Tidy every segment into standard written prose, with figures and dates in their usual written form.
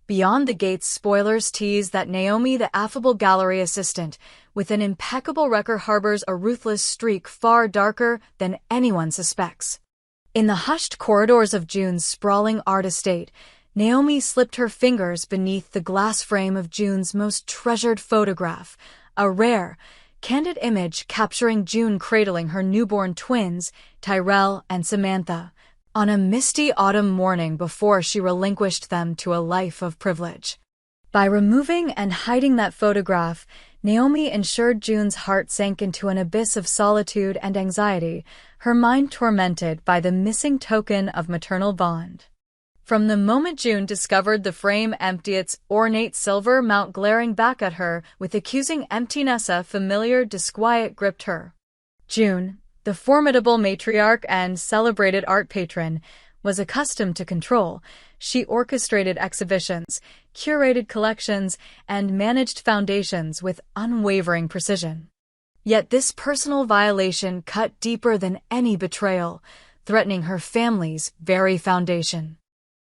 Beyond the gates, spoilers tease that Naomi, the affable gallery assistant, with an impeccable record, harbors a ruthless streak far darker than anyone suspects. In the hushed corridors of June's sprawling art estate, Naomi slipped her fingers beneath the glass frame of June's most treasured photograph, a rare, candid image capturing June cradling her newborn twins, Tyrell and Samantha, on a misty autumn morning before she relinquished them to a life of privilege. By removing and hiding that photograph, Naomi ensured June's heart sank into an abyss of solitude and anxiety, her mind tormented by the missing token of maternal bond. From the moment June discovered the frame empty, its ornate silver mount glaring back at her with accusing emptiness, a familiar disquiet gripped her. June, the formidable matriarch and celebrated art patron, was accustomed to control. She orchestrated exhibitions, curated collections, and managed foundations with unwavering precision. Yet this personal violation cut deeper than any betrayal, threatening her family's very foundation.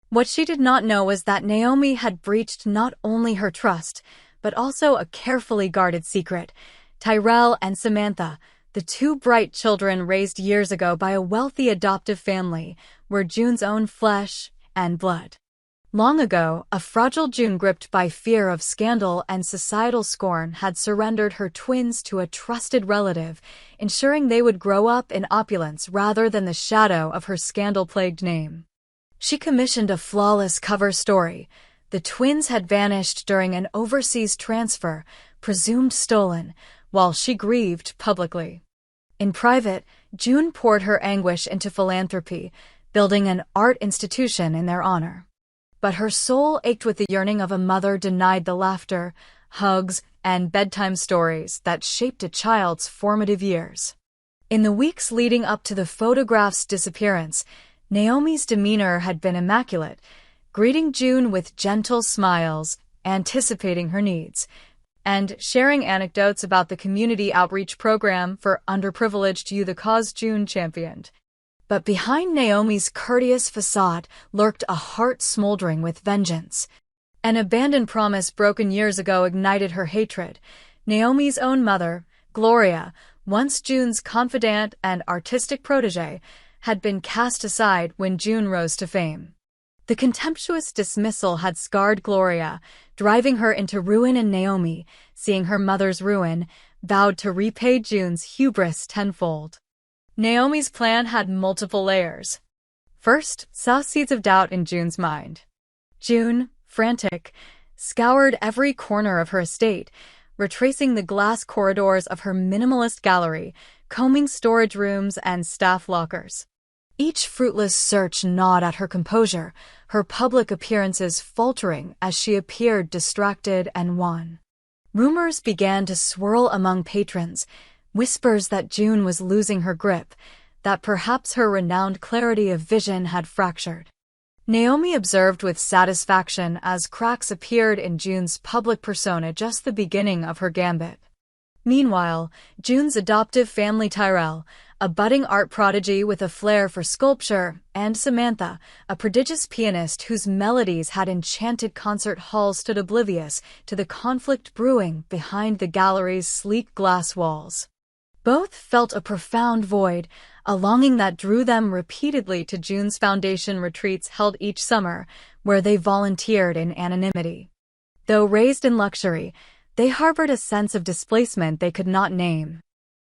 What she did not know was that Naomi had breached not only her trust, but also a carefully guarded secret. Tyrell and Samantha, the two bright children raised years ago by a wealthy adoptive family, were June's own flesh and blood. Long ago, a fragile June gripped by fear of scandal and societal scorn had surrendered her twins to a trusted relative, ensuring they would grow up in opulence rather than the shadow of her scandal-plagued name. She commissioned a flawless cover story. The twins had vanished during an overseas transfer, presumed stolen, while she grieved publicly. In private, June poured her anguish into philanthropy, building an art institution in their honor. But her soul ached with the yearning of a mother denied the laughter, hugs, and bedtime stories that shaped a child's formative years. In the weeks leading up to the photograph's disappearance, Naomi's demeanor had been immaculate, greeting June with gentle smiles, anticipating her needs, and sharing anecdotes about the community outreach program for underprivileged youth, the cause June championed. But behind Naomi's courteous facade lurked a heart smoldering with vengeance. An abandoned promise broken years ago ignited her hatred. Naomi's own mother, Gloria, once June's confidant and artistic protege, had been cast aside when June rose to fame. The contemptuous dismissal had scarred Gloria, driving her into ruin, and Naomi, seeing her mother's ruin, vowed to repay June's hubris tenfold. Naomi's plan had multiple layers. First, saw seeds of doubt in June's mind. June, frantic, scoured every corner of her estate, retracing the glass corridors of her minimalist gallery, combing storage rooms and staff lockers. Each fruitless search gnawed at her composure, her public appearances faltering as she appeared distracted and wan. Rumors began to swirl among patrons, whispers that June was losing her grip, that perhaps her renowned clarity of vision had fractured. Naomi observed with satisfaction as cracks appeared in June's public persona, just the beginning of her gambit. Meanwhile, June's adoptive family, Tyrell, a budding art prodigy with a flair for sculpture, and Samantha, a prodigious pianist whose melodies had enchanted concert halls, stood oblivious to the conflict brewing behind the gallery's sleek glass walls. Both felt a profound void, a longing that drew them repeatedly to June's foundation retreats held each summer, where they volunteered in anonymity. Though raised in luxury, they harbored a sense of displacement they could not name.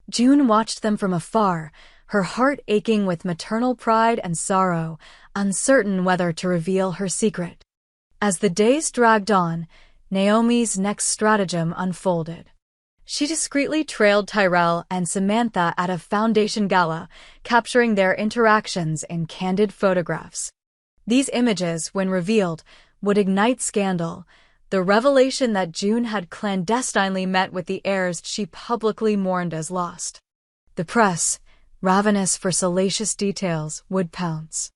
June watched them from afar, her heart aching with maternal pride and sorrow, uncertain whether to reveal her secret. As the days dragged on, Naomi's next stratagem unfolded. She discreetly trailed Tyrell and Samantha at a foundation gala, capturing their interactions in candid photographs. These images, when revealed, would ignite scandal. The revelation that June had clandestinely met with the heirs she publicly mourned as lost. The press, ravenous for salacious details, would pounce.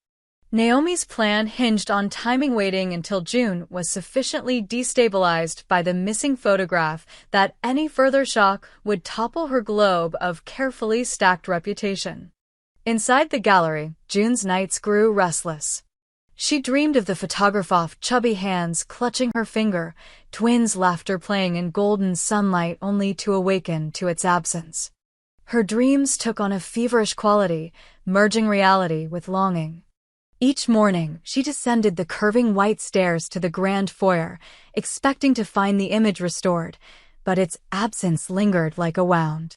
Naomi's plan hinged on timing, waiting until June was sufficiently destabilized by the missing photograph that any further shock would topple her globe of carefully stacked reputation. Inside the gallery, June's nights grew restless. She dreamed of the photographer's chubby hands clutching her finger, twins' laughter playing in golden sunlight only to awaken to its absence. Her dreams took on a feverish quality, merging reality with longing. Each morning, she descended the curving white stairs to the grand foyer, expecting to find the image restored, but its absence lingered like a wound.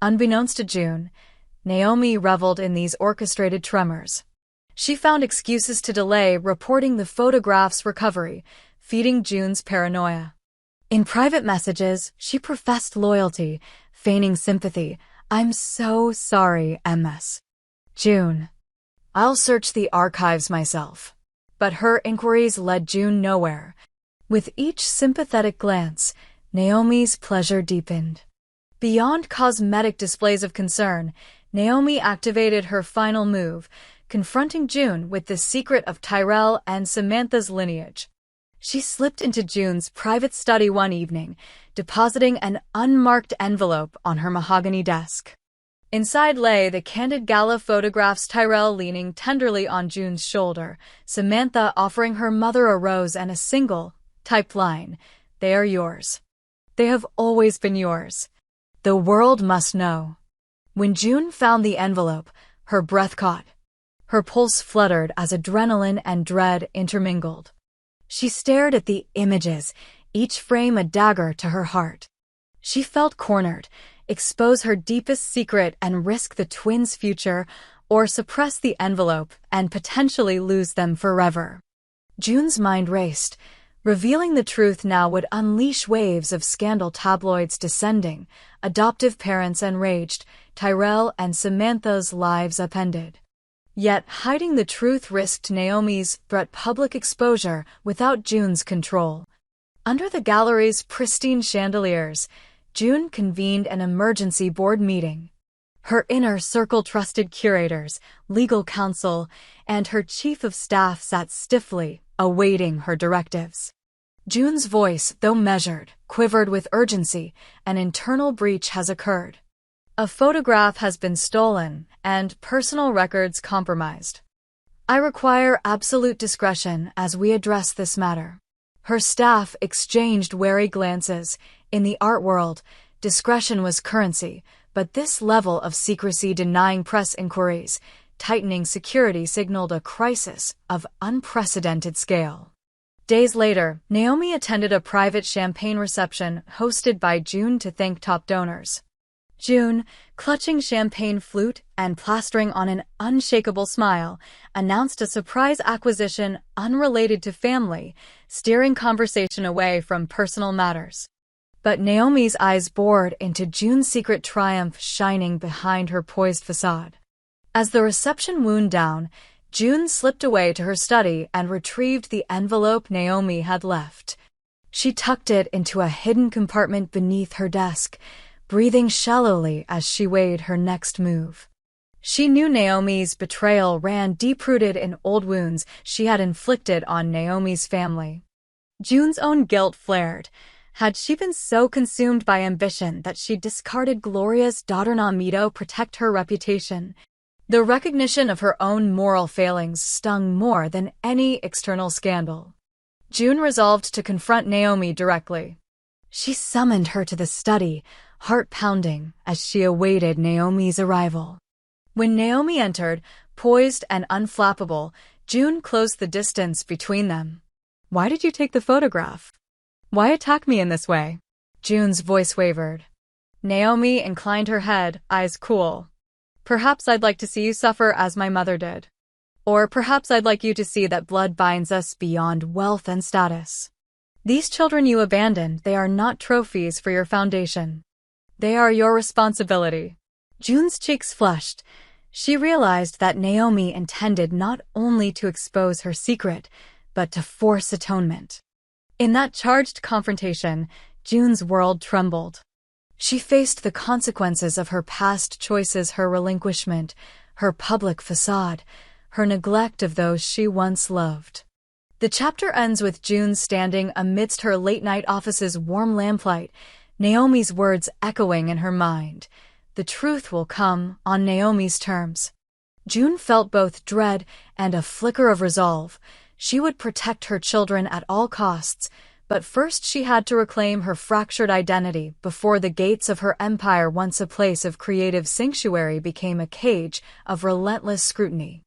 Unbeknownst to June, Naomi reveled in these orchestrated tremors. She found excuses to delay reporting the photograph's recovery, feeding June's paranoia. In private messages, she professed loyalty, feigning sympathy. "I'm so sorry, MS. June. I'll search the archives myself." But her inquiries led June nowhere. With each sympathetic glance, Naomi's pleasure deepened. Beyond cosmetic displays of concern, Naomi activated her final move, confronting June with the secret of Tyrell and Samantha's lineage. She slipped into June's private study one evening, depositing an unmarked envelope on her mahogany desk. Inside lay the candid gala photographs, Tyrell leaning tenderly on June's shoulder, Samantha offering her mother a rose and a single, typed line, "They are yours. They have always been yours. The world must know." When June found the envelope, her breath caught. Her pulse fluttered as adrenaline and dread intermingled. She stared at the images, each frame a dagger to her heart. She felt cornered, expose her deepest secret and risk the twins' future, or suppress the envelope and potentially lose them forever. June's mind raced. Revealing the truth now would unleash waves of scandal tabloids descending, adoptive parents enraged, Tyrell and Samantha's lives upended. Yet hiding the truth risked Naomi's threat public exposure without June's control. Under the gallery's pristine chandeliers, June convened an emergency board meeting. Her inner circle trusted curators, legal counsel, and her chief of staff sat stiffly, awaiting her directives. June's voice, though measured, quivered with urgency. "An internal breach has occurred. A photograph has been stolen, and personal records compromised. I require absolute discretion as we address this matter." Her staff exchanged wary glances. In the art world, discretion was currency, but this level of secrecy denying press inquiries, tightening security signaled a crisis of unprecedented scale. Days later, Naomi attended a private champagne reception hosted by June to thank top donors. June, clutching champagne flute and plastering on an unshakable smile, announced a surprise acquisition unrelated to family, steering conversation away from personal matters. But Naomi's eyes bored into June's secret triumph shining behind her poised facade. As the reception wound down, June slipped away to her study and retrieved the envelope Naomi had left. She tucked it into a hidden compartment beneath her desk, breathing shallowly as she weighed her next move. She knew Naomi's betrayal ran deep-rooted in old wounds she had inflicted on Naomi's family. June's own guilt flared. Had she been so consumed by ambition that she discarded Gloria's daughter-in-law to protect her reputation? The recognition of her own moral failings stung more than any external scandal. June resolved to confront Naomi directly. She summoned her to the study, heart pounding as she awaited Naomi's arrival. When Naomi entered, poised and unflappable, June closed the distance between them. "Why did you take the photograph? Why attack me in this way?" June's voice wavered. Naomi inclined her head, eyes cool. "Perhaps I'd like to see you suffer as my mother did. Or perhaps I'd like you to see that blood binds us beyond wealth and status. These children you abandoned, they are not trophies for your foundation. They are your responsibility." June's cheeks flushed. She realized that Naomi intended not only to expose her secret, but to force atonement. In that charged confrontation, June's world trembled. She faced the consequences of her past choices, her relinquishment, her public facade, her neglect of those she once loved. The chapter ends with June standing amidst her late-night office's warm lamplight, Naomi's words echoing in her mind. The truth will come on Naomi's terms. June felt both dread and a flicker of resolve. She would protect her children at all costs, but first she had to reclaim her fractured identity before the gates of her empire, once a place of creative sanctuary, became a cage of relentless scrutiny.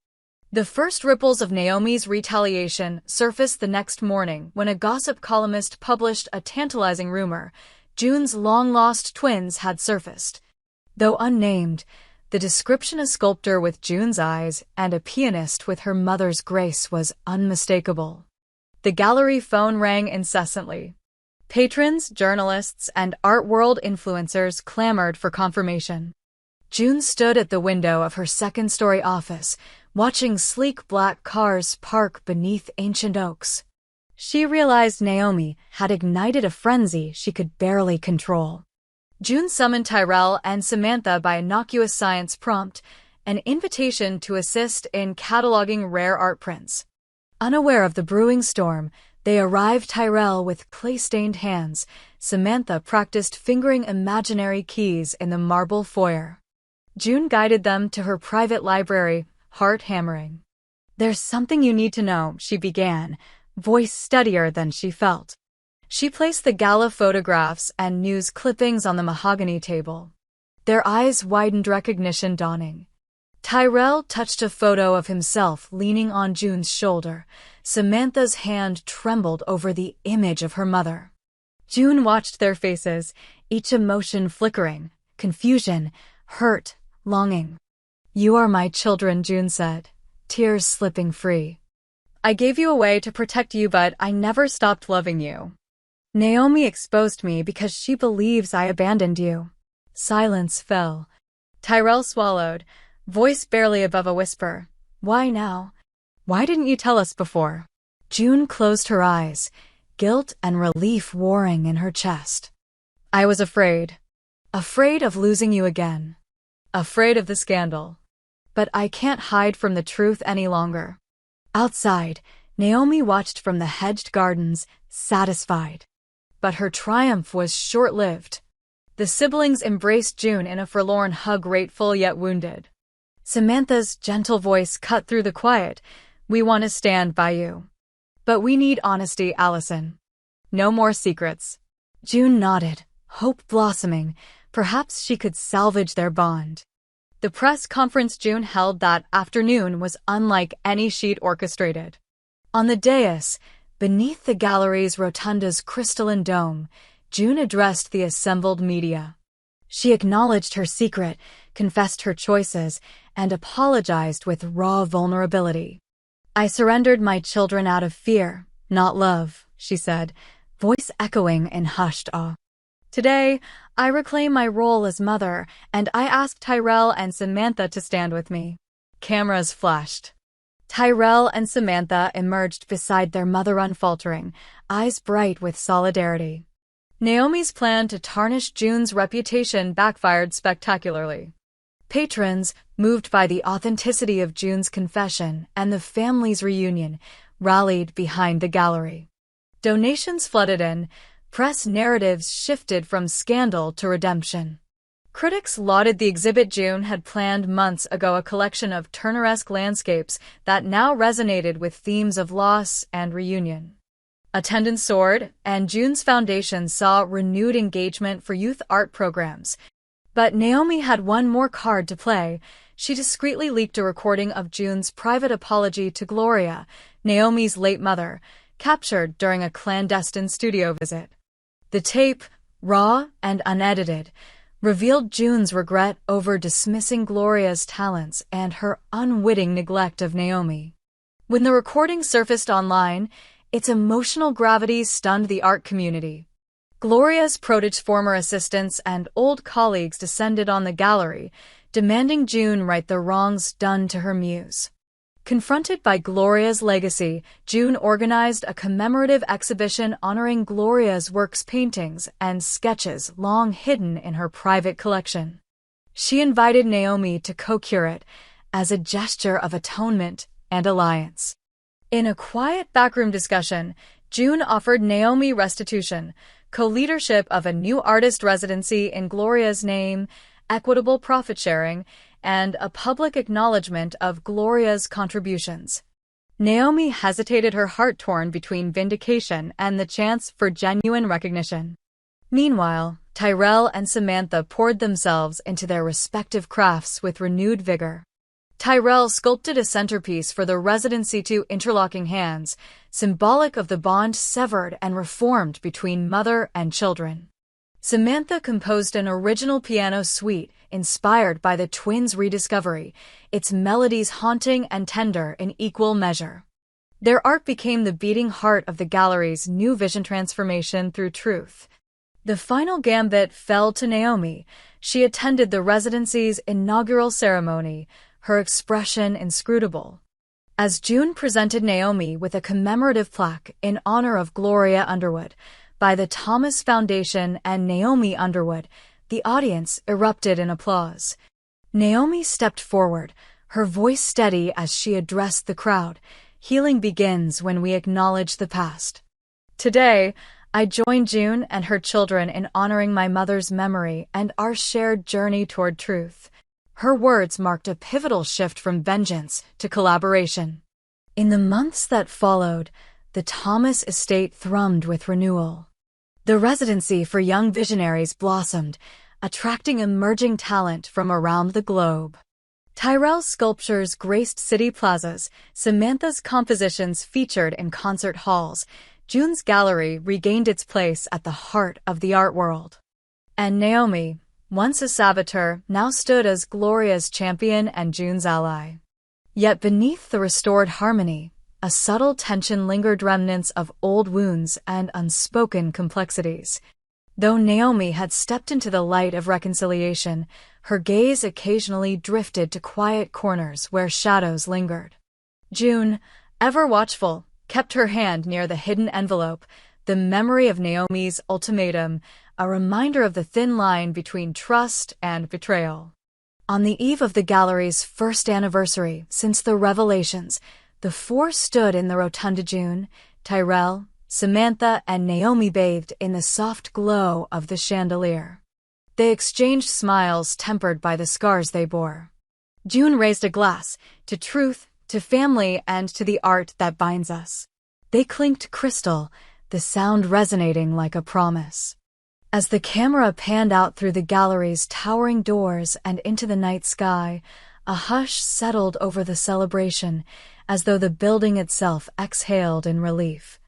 The first ripples of Naomi's retaliation surfaced the next morning when a gossip columnist published a tantalizing rumor: June's long-lost twins had surfaced. Though unnamed, the description, a sculptor with June's eyes and a pianist with her mother's grace, was unmistakable. The gallery phone rang incessantly. Patrons, journalists, and art world influencers clamored for confirmation. June stood at the window of her second-story office, watching sleek black cars park beneath ancient oaks. She realized Naomi had ignited a frenzy she could barely control. June summoned Tyrell and Samantha by innocuous science prompt, an invitation to assist in cataloging rare art prints. Unaware of the brewing storm, they arrived. Tyrell with clay-stained hands, Samantha practiced fingering imaginary keys in the marble foyer. June guided them to her private library, heart hammering. "There's something you need to know," she began, voice steadier than she felt. She placed the gala photographs and news clippings on the mahogany table. Their eyes widened, recognition dawning. Tyrell touched a photo of himself leaning on June's shoulder. Samantha's hand trembled over the image of her mother. June watched their faces, each emotion flickering: confusion, hurt, longing. "You are my children," June said, tears slipping free. "I gave you away to protect you, but I never stopped loving you. Naomi exposed me because she believes I abandoned you." Silence fell. Tyrell swallowed, voice barely above a whisper. "Why now? Why didn't you tell us before?" June closed her eyes, guilt and relief warring in her chest. "I was afraid. Afraid of losing you again. Afraid of the scandal. But I can't hide from the truth any longer." Outside, Naomi watched from the hedged gardens, satisfied. But her triumph was short-lived. The siblings embraced June in a forlorn hug, grateful yet wounded. Samantha's gentle voice cut through the quiet. "We want to stand by you. But we need honesty, Allison. No more secrets." June nodded, hope blossoming. Perhaps she could salvage their bond. The press conference June held that afternoon was unlike any she'd orchestrated. On the dais, beneath the gallery's rotunda's crystalline dome, June addressed the assembled media. She acknowledged her secret, confessed her choices, and apologized with raw vulnerability. "I surrendered my children out of fear, not love," she said, voice echoing in hushed awe. "Today, I reclaim my role as mother, and I ask Tyrell and Samantha to stand with me." Cameras flashed. Tyrell and Samantha emerged beside their mother, unfaltering, eyes bright with solidarity. Naomi's plan to tarnish June's reputation backfired spectacularly. Patrons, moved by the authenticity of June's confession and the family's reunion, rallied behind the gallery. Donations flooded in. Press narratives shifted from scandal to redemption. Critics lauded the exhibit. June had planned months ago, a collection of Turneresque landscapes that now resonated with themes of loss and reunion. Attendance soared, and June's foundation saw renewed engagement for youth art programs. But Naomi had one more card to play. She discreetly leaked a recording of June's private apology to Gloria, Naomi's late mother, captured during a clandestine studio visit. The tape, raw and unedited, revealed June's regret over dismissing Gloria's talents and her unwitting neglect of Naomi. When the recording surfaced online, its emotional gravity stunned the art community. Gloria's former assistants and old colleagues descended on the gallery, demanding June right the wrongs done to her muse. Confronted by Gloria's legacy, June organized a commemorative exhibition honoring Gloria's works, paintings, and sketches long hidden in her private collection. She invited Naomi to co-curate as a gesture of atonement and alliance. In a quiet backroom discussion, June offered Naomi restitution, co-leadership of a new artist residency in Gloria's name, equitable profit sharing, and a public acknowledgement of Gloria's contributions. Naomi hesitated, her heart torn between vindication and the chance for genuine recognition. Meanwhile, Tyrell and Samantha poured themselves into their respective crafts with renewed vigor. Tyrell sculpted a centerpiece for the residency, two interlocking hands, symbolic of the bond severed and reformed between mother and children. Samantha composed an original piano suite inspired by the twins' rediscovery, its melodies haunting and tender in equal measure. Their art became the beating heart of the gallery's new vision, transformation through truth. The final gambit fell to Naomi. She attended the residency's inaugural ceremony, her expression inscrutable. As June presented Naomi with a commemorative plaque in honor of Gloria Underwood by the Thomas Foundation and Naomi Underwood, the audience erupted in applause. Naomi stepped forward, her voice steady as she addressed the crowd. Healing begins when we acknowledge the past. Today, I join June and her children in honoring my mother's memory and our shared journey toward truth. Her words marked a pivotal shift from vengeance to collaboration. In the months that followed, the Thomas estate thrummed with renewal. The residency for young visionaries blossomed, attracting emerging talent from around the globe. Tyrell's sculptures graced city plazas, Samantha's compositions featured in concert halls, June's gallery regained its place at the heart of the art world. And Naomi, once a saboteur, now stood as Gloria's champion and June's ally. Yet beneath the restored harmony, a subtle tension lingered, remnants of old wounds and unspoken complexities. Though Naomi had stepped into the light of reconciliation, her gaze occasionally drifted to quiet corners where shadows lingered. June, ever watchful, kept her hand near the hidden envelope, the memory of Naomi's ultimatum, a reminder of the thin line between trust and betrayal. On the eve of the gallery's first anniversary since the revelations, the four stood in the rotunda. June, Tyrell, Samantha, and Naomi bathed in the soft glow of the chandelier. They exchanged smiles tempered by the scars they bore. June raised a glass, to truth, to family, and to the art that binds us. They clinked crystal, the sound resonating like a promise. As the camera panned out through the gallery's towering doors and into the night sky, a hush settled over the celebration, as though the building itself exhaled in relief.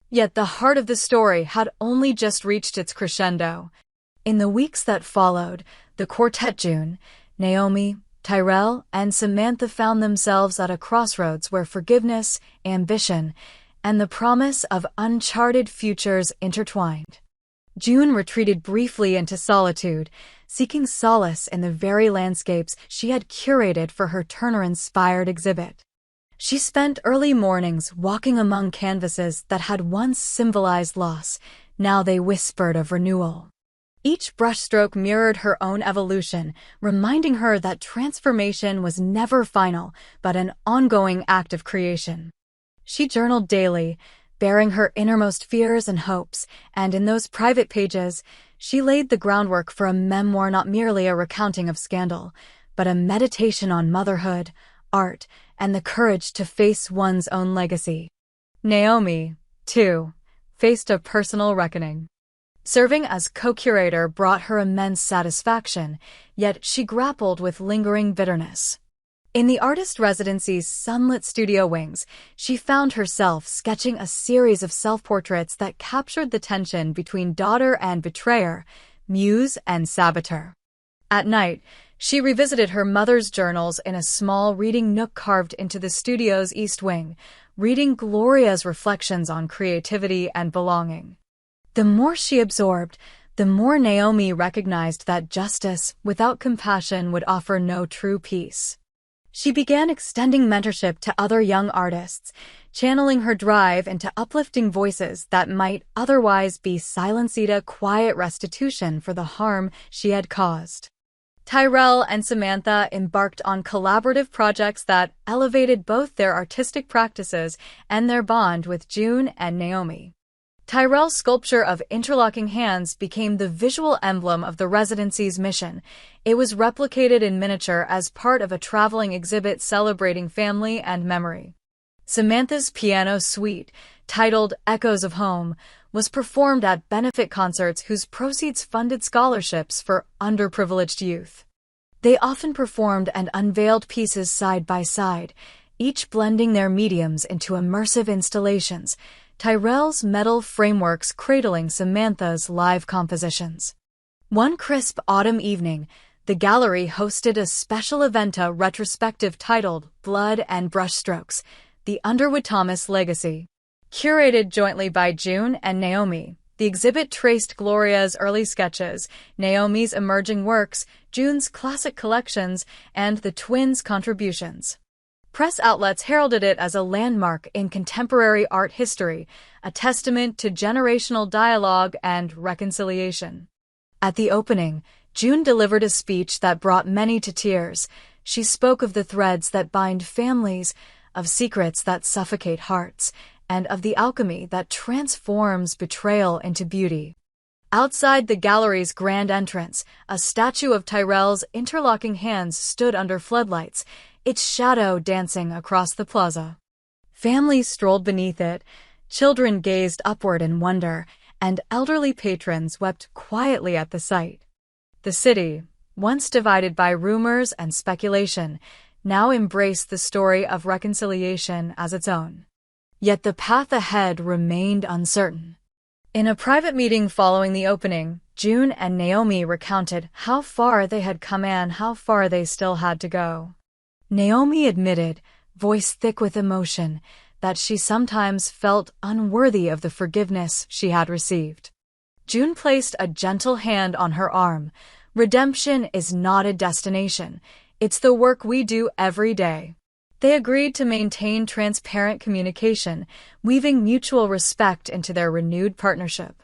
Yet the heart of the story had only just reached its crescendo. In the weeks that followed, the quartet June, Naomi, Tyrell, and Samantha found themselves at a crossroads where forgiveness, ambition, and the promise of uncharted futures intertwined. June retreated briefly into solitude, seeking solace in the very landscapes she had curated for her Turner-inspired exhibit. She spent early mornings walking among canvases that had once symbolized loss, now they whispered of renewal. Each brushstroke mirrored her own evolution, reminding her that transformation was never final, but an ongoing act of creation. She journaled daily, bearing her innermost fears and hopes, and in those private pages, she laid the groundwork for a memoir, not merely a recounting of scandal, but a meditation on motherhood, art, and the courage to face one's own legacy. Naomi, too, faced a personal reckoning. Serving as co-curator brought her immense satisfaction, yet she grappled with lingering bitterness. In the artist residency's sunlit studio wings, she found herself sketching a series of self-portraits that captured the tension between daughter and betrayer, muse and saboteur. At night, she revisited her mother's journals in a small reading nook carved into the studio's east wing, reading Gloria's reflections on creativity and belonging. The more she absorbed, the more Naomi recognized that justice without compassion would offer no true peace. She began extending mentorship to other young artists, channeling her drive into uplifting voices that might otherwise be silenced, a quiet restitution for the harm she had caused. Tyrell and Samantha embarked on collaborative projects that elevated both their artistic practices and their bond with June and Naomi. Tyrell's sculpture of interlocking hands became the visual emblem of the residency's mission. It was replicated in miniature as part of a traveling exhibit celebrating family and memory. Samantha's piano suite, titled Echoes of Home, was performed at benefit concerts whose proceeds funded scholarships for underprivileged youth. They often performed and unveiled pieces side by side, each blending their mediums into immersive installations, Tyrell's metal frameworks cradling Samantha's live compositions. One crisp autumn evening, the gallery hosted a special eventa retrospective titled Blood and Brushstrokes, The Underwood Thomas Legacy. Curated jointly by June and Naomi, the exhibit traced Gloria's early sketches, Naomi's emerging works, June's classic collections, and the twins' contributions. Press outlets heralded it as a landmark in contemporary art history, a testament to generational dialogue and reconciliation. At the opening, June delivered a speech that brought many to tears. She spoke of the threads that bind families, of secrets that suffocate hearts, and of the alchemy that transforms betrayal into beauty. Outside the gallery's grand entrance, a statue of Tyrell's interlocking hands stood under floodlights, its shadow dancing across the plaza. Families strolled beneath it, children gazed upward in wonder, and elderly patrons wept quietly at the sight. The city, once divided by rumors and speculation, now embraced the story of reconciliation as its own. Yet the path ahead remained uncertain. In a private meeting following the opening, June and Naomi recounted how far they had come and how far they still had to go. Naomi admitted, voice thick with emotion, that she sometimes felt unworthy of the forgiveness she had received. June placed a gentle hand on her arm. Redemption is not a destination. It's the work we do every day. They agreed to maintain transparent communication, weaving mutual respect into their renewed partnership.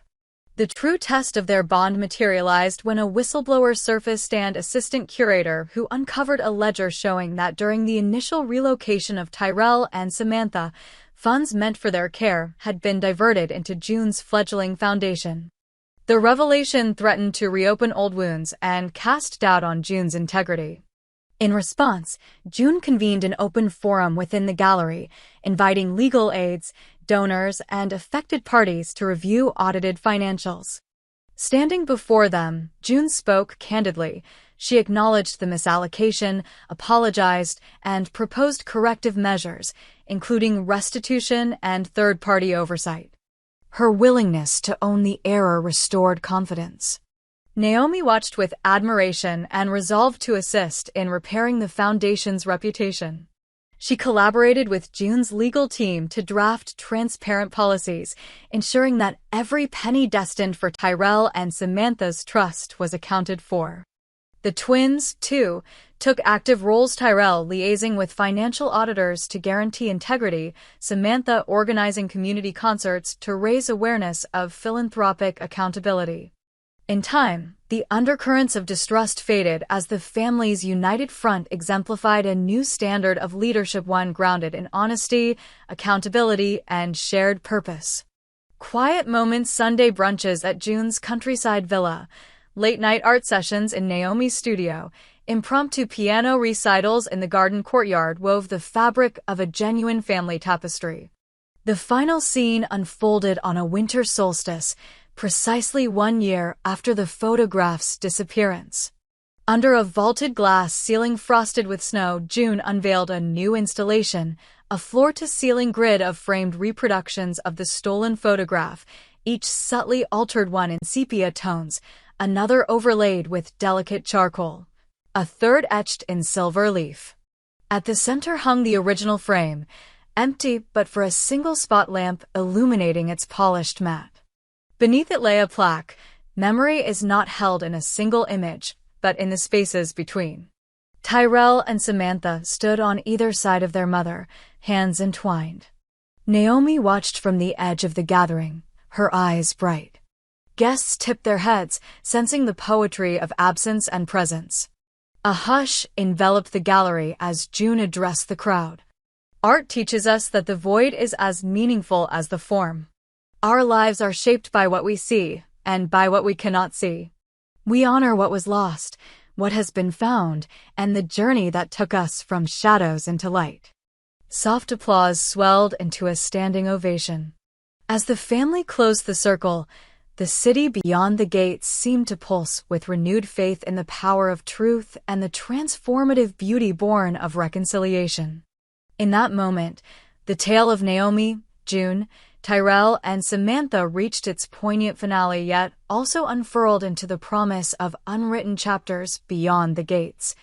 The true test of their bond materialized when a whistleblower surfaced and assistant curator who uncovered a ledger showing that during the initial relocation of Tyrell and Samantha, funds meant for their care had been diverted into June's fledgling foundation. The revelation threatened to reopen old wounds and cast doubt on June's integrity. In response, June convened an open forum within the gallery, inviting legal aides, donors, and affected parties to review audited financials. Standing before them, June spoke candidly. She acknowledged the misallocation, apologized, and proposed corrective measures, including restitution and third-party oversight. Her willingness to own the error restored confidence. Naomi watched with admiration and resolved to assist in repairing the foundation's reputation. She collaborated with June's legal team to draft transparent policies, ensuring that every penny destined for Tyrell and Samantha's trust was accounted for. The twins, too, took active roles, Tyrell liaising with financial auditors to guarantee integrity, Samantha organizing community concerts to raise awareness of philanthropic accountability. In time, the undercurrents of distrust faded as the family's united front exemplified a new standard of leadership, one grounded in honesty, accountability, and shared purpose. Quiet moments, Sunday brunches at June's countryside villa, late-night art sessions in Naomi's studio, impromptu piano recitals in the garden courtyard wove the fabric of a genuine family tapestry. The final scene unfolded on a winter solstice, precisely 1 year after the photograph's disappearance. Under a vaulted glass ceiling frosted with snow, June unveiled a new installation, a floor-to-ceiling grid of framed reproductions of the stolen photograph, each subtly altered, one in sepia tones, another overlaid with delicate charcoal, a third etched in silver leaf. At the center hung the original frame, empty but for a single spot lamp illuminating its polished mat. Beneath it lay a plaque. Memory is not held in a single image, but in the spaces between. Tyrell and Samantha stood on either side of their mother, hands entwined. Naomi watched from the edge of the gathering, her eyes bright. Guests tipped their heads, sensing the poetry of absence and presence. A hush enveloped the gallery as June addressed the crowd. Art teaches us that the void is as meaningful as the form. Our lives are shaped by what we see, and by what we cannot see. We honor what was lost, what has been found, and the journey that took us from shadows into light. Soft applause swelled into a standing ovation. As the family closed the circle, the city beyond the gates seemed to pulse with renewed faith in the power of truth and the transformative beauty born of reconciliation. In that moment, the tale of Naomi, June, Tyrell, and Samantha reached its poignant finale, yet also unfurled into the promise of unwritten chapters beyond the gates.